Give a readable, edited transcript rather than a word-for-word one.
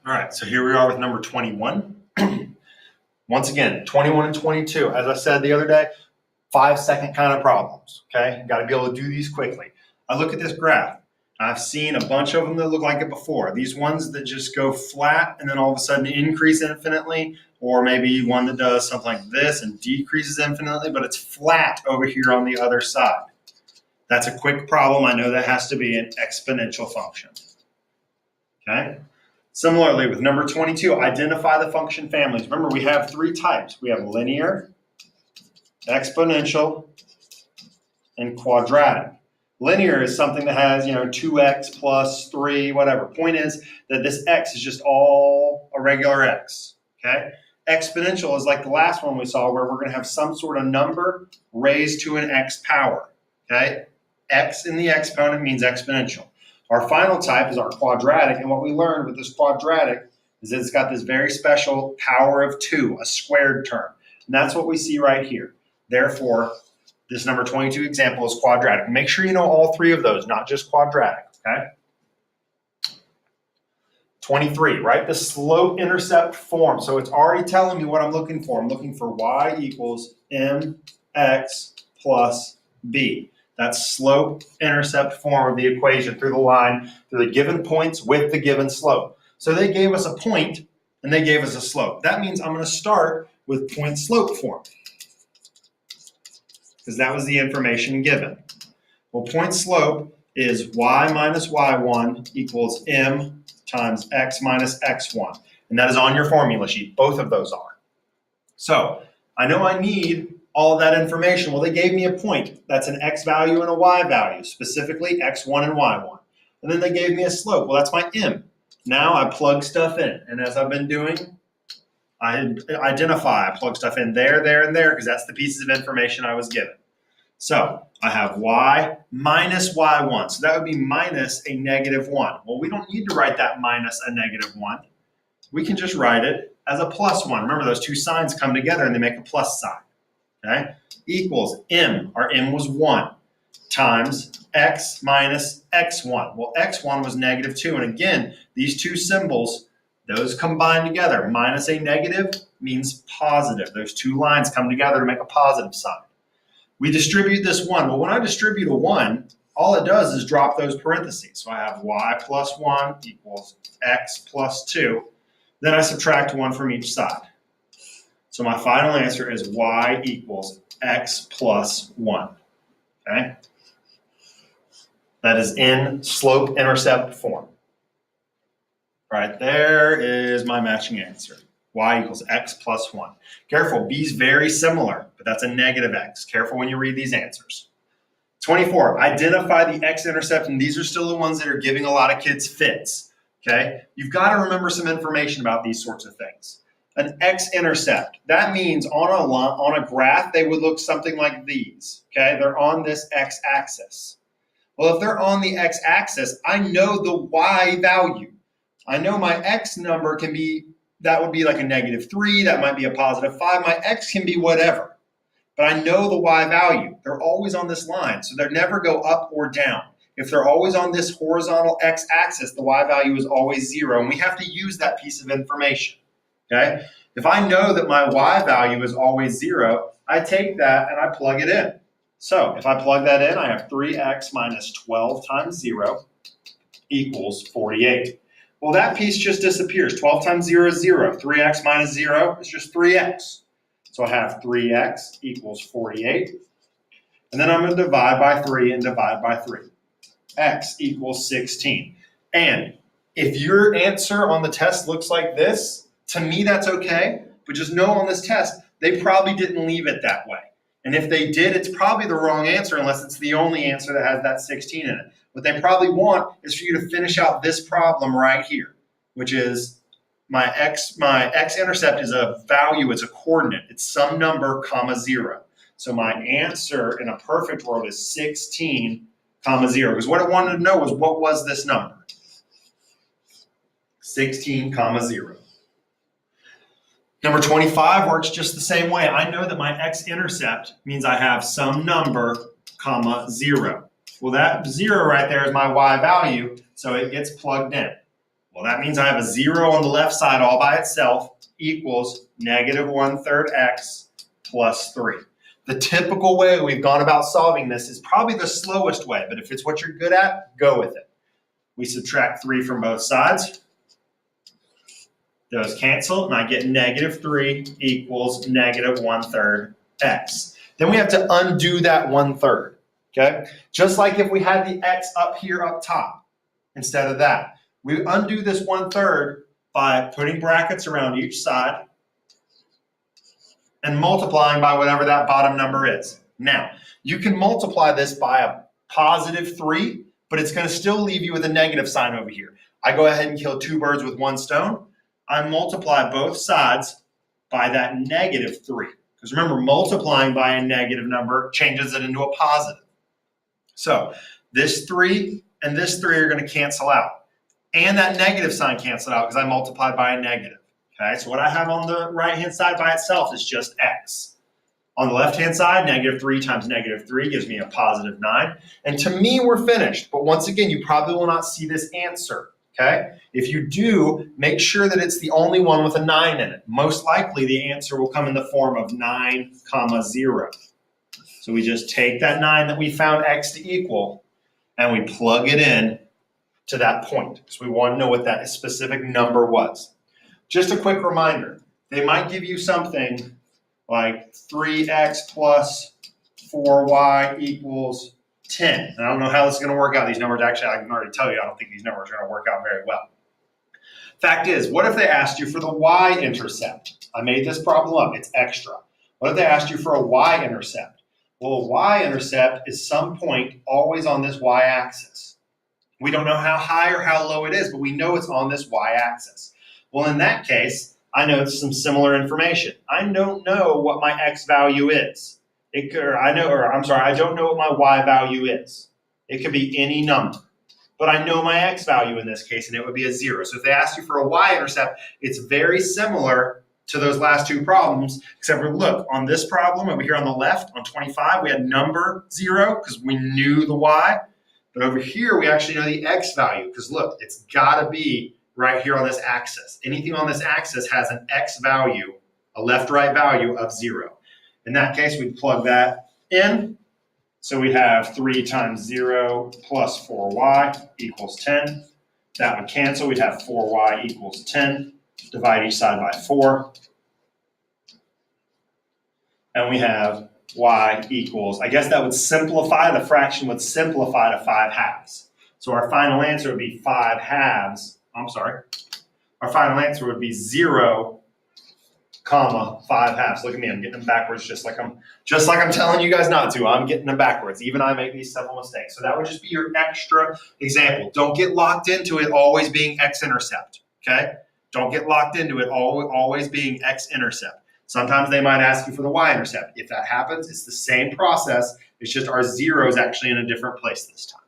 All right, so here we are with number 21. Once again, 21 and 22. As I said the other day, 5-second kind of problems, okay? You got to be able to do these quickly. I look at this graph. I've seen a bunch of them that look like it before. These ones that just go flat and then all of a sudden increase infinitely, or maybe one that does something like this and decreases infinitely, but it's flat over here on the other side. That's a quick problem. I know that has to be an exponential function, okay? Similarly, with number 22, identify the function families. Remember, we have three types. We have linear, exponential, and quadratic. Linear is something that has, 2x plus 3, whatever. Point is that this x is just all a regular x, okay? Exponential is like the last one we saw where we're going to have some sort of number raised to an x power, okay? X in the exponent means exponential. Our final type is our quadratic, and what we learned with this quadratic is that it's got this very special power of 2, a squared term. And that's what we see right here. Therefore, this number 22 example is quadratic. Make sure you know all three of those, not just quadratic, okay? 23, right? The slope-intercept form. So it's already telling me what I'm looking for. I'm looking for y equals mx plus b. That's slope-intercept form of the equation through the line, through the given points with the given slope. So they gave us a point and they gave us a slope. That means I'm going to start with point-slope form because that was the information given. Well, point-slope is y minus y1 equals m times x minus x1. And that is on your formula sheet. Both of those are. So I know I need all of that information. Well, they gave me a point. That's an x value and a y value, specifically x1 and y1. And then they gave me a slope. Well, that's my m. Now I plug stuff in. And as I've been doing, I identify. I plug stuff in there, there, and there because that's the pieces of information I was given. So I have y minus y1. So that would be minus a negative 1. Well, we don't need to write that minus a negative 1. We can just write it as a plus 1. Remember, those two signs come together and they make a plus sign. Okay, equals m, our m was 1, times x minus x1. Well, x1 was negative 2. And again, these two symbols, those combine together. Minus a negative means positive. Those two lines come together to make a positive sign. We distribute this 1. Well, when I distribute a 1, all it does is drop those parentheses. So I have y plus 1 equals x plus 2. Then I subtract 1 from each side. So my final answer is y equals x plus 1, okay? That is in slope-intercept form. Right there is my matching answer. Y equals x plus 1. Careful, B is very similar, but that's a negative x. Careful when you read these answers. 24, identify the x-intercept, and these are still the ones that are giving a lot of kids fits, okay? You've got to remember some information about these sorts of things. An x-intercept, that means on a graph, they would look something like these, okay? They're on this x-axis. Well, if they're on the x-axis, I know the y value. I know my x number can be, that would be like a negative 3, that might be a positive 5. My x can be whatever, but I know the y value. They're always on this line, so they never go up or down. If they're always on this horizontal x-axis, the y value is always 0, and we have to use that piece of information. Okay? If I know that my y value is always 0, I take that and I plug it in. So if I plug that in, I have 3x minus 12 times 0 equals 48. Well, that piece just disappears. 12 times 0 is 0. 3x minus 0 is just 3x. So I have 3x equals 48. And then I'm going to divide by 3 and divide by 3. X equals 16. And if your answer on the test looks like this, to me, that's okay, but just know on this test, they probably didn't leave it that way. And if they did, it's probably the wrong answer unless it's the only answer that has that 16 in it. What they probably want is for you to finish out this problem right here, which is my x-intercept is a value, it's a coordinate. It's some number, comma 0. So my answer in a perfect world is 16, comma 0. Because what I wanted to know was what was this number? 16, comma 0. Number 25 works just the same way. I know that my x-intercept means I have some number, comma 0. Well, that 0 right there is my y value, so it gets plugged in. Well, that means I have a 0 on the left side all by itself equals negative 1/3 x plus 3. The typical way we've gone about solving this is probably the slowest way, but if it's what you're good at, go with it. We subtract 3 from both sides. Those cancel, and I get negative 3 equals negative 1/3 x. Then we have to undo that 1/3, okay? Just like if we had the x up here up top instead of that. We undo this 1/3 by putting brackets around each side and multiplying by whatever that bottom number is. Now, you can multiply this by a positive 3, but it's going to still leave you with a negative sign over here. I go ahead and kill 2 birds with 1 stone. I multiply both sides by that negative 3. Because remember, multiplying by a negative number changes it into a positive. So this 3 and this 3 are going to cancel out. And that negative sign canceled out because I multiplied by a negative. Okay, so what I have on the right-hand side by itself is just x. On the left-hand side, negative 3 times negative 3 gives me a positive 9. And to me, we're finished. But once again, you probably will not see this answer. Okay? If you do, make sure that it's the only one with a 9 in it. Most likely, the answer will come in the form of 9, 0. So we just take that 9 that we found x to equal, and we plug it in to that point. So we want to know what that specific number was. Just a quick reminder, they might give you something like 3x plus 4y equals 10. And I don't know how this is going to work out. These numbers, actually, I can already tell you, I don't think these numbers are going to work out very well. Fact is, what if they asked you for the y-intercept? I made this problem up. It's extra. What if they asked you for a y-intercept? Well, a y-intercept is some point always on this y-axis. We don't know how high or how low it is, but we know it's on this y-axis. Well, in that case, I know some similar information. I don't know what my x value is. I don't know what my y value is. It could be any number. But I know my x value in this case, and it would be a 0. So if they asked you for a y-intercept, it's very similar to those last two problems, except for look, on this problem over here on the left, on 25, we had number 0 because we knew the y. But over here, we actually know the x value because look, it's got to be right here on this axis. Anything on this axis has an x value, a left-right value of 0. In that case, we'd plug that in. So we'd have 3 times 0 plus 4y equals 10. That would cancel. We'd have 4y equals 10. Divide each side by 4. And we have y equals, I guess that would simplify, the fraction would simplify to 5/2. So our final answer would be 5/2. Our final answer would be 0, 5/2. Look at me, I'm getting them backwards just like I'm telling you guys not to. I'm getting them backwards. Even I make these simple mistakes. So that would just be your extra example. Don't get locked into it always being x-intercept, okay? Don't get locked into it always being x-intercept. Sometimes they might ask you for the y-intercept. If that happens, it's the same process. It's just our 0 is actually in a different place this time.